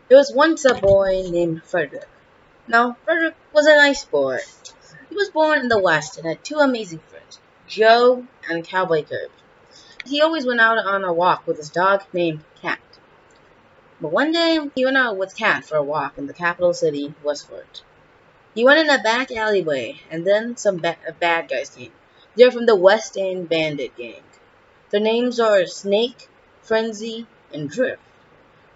There was once a boy named Fredrick. Now, Fredrick was a nice boy. He was born in the West and had two amazing friends, Joe and Cowboy Curb. He always went out on a walk with his dog named Cat. But one day, he went out with Cat for a walk in the capital city, Westford. He went in a back alleyway, and then some bad guys came. They're from the West End Bandit Gang. Their names are Snake, Frenzy, and Drift.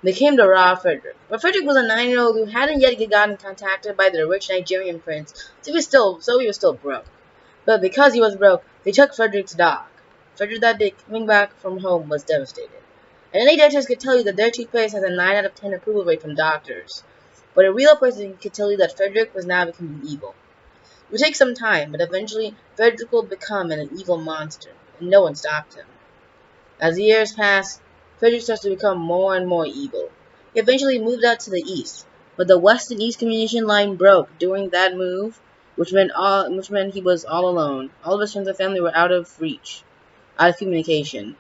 They came to rob Fredrick, but Fredrick was a 9-year-old who hadn't yet gotten contacted by the rich Nigerian prince, so he was still broke. But because he was broke, they took Fredrick's dog. Fredrick that day coming back from home was devastated. And any dentist could tell you that their toothpaste has a 9 out of 10 approval rate from doctors. But a real person could tell you that Fredrick was now becoming evil. It would take some time, but eventually Fredrick will become an evil monster, and no one stopped him. As the years passed, Fredrick starts to become more and more evil. He eventually moved out to the east, but the west and east communication line broke during that move, which meant he was all alone. All of his friends and family were out of reach, out of communication.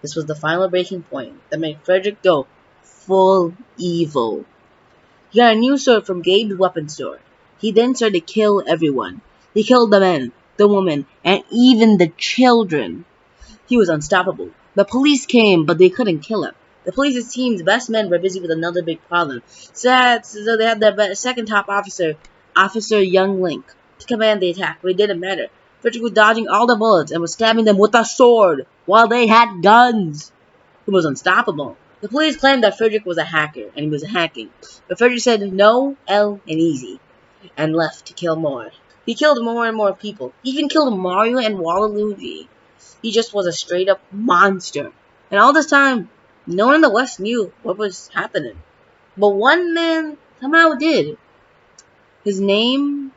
This was the final breaking point that made Fredrick go full evil. He got a new sword from Gabe's weapon store. He then started to kill everyone. He killed the men, the women, and even the children. He was unstoppable. The police came, but they couldn't kill him. The police's team's best men were busy with another big problem. So they had their second top officer, Officer Young Link, to command the attack, but it didn't matter. Fredrick was dodging all the bullets and was stabbing them with a sword while they had guns. He was unstoppable. The police claimed that Fredrick was a hacker and he was hacking, but Fredrick said no, L, and easy, and left to kill more. He killed more and more people. He even killed Mario and Waluigi. He just was a straight up monster. And all this time, no one in the West knew what was happening. But one man somehow did. His name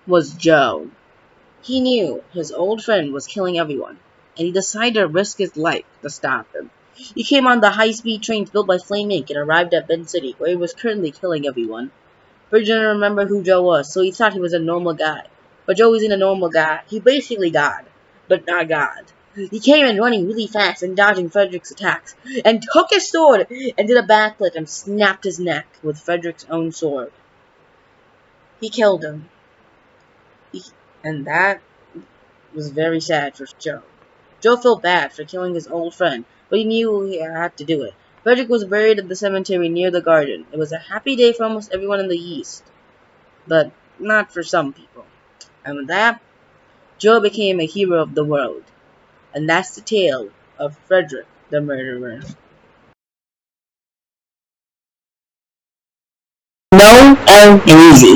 was Joe. He knew his old friend was killing everyone, and he decided to risk his life to stop him. He came on the high-speed trains built by Flame Inc. and arrived at Bend City, where he was currently killing everyone. Bridge didn't remember who Joe was, so he thought he was a normal guy. But Joe isn't a normal guy. He basically God, but not God. He came in running really fast and dodging Fredrick's attacks, and took his sword and did a backflip and snapped his neck with Fredrick's own sword. He killed him. And that was very sad for Joe. Joe felt bad for killing his old friend, but he knew he had to do it. Fredrick was buried at the cemetery near the garden. It was a happy day for almost everyone in the East, but not for some people. And with that, Joe became a hero of the world. And that's the tale of Fredrick the Murderer. No, and easy.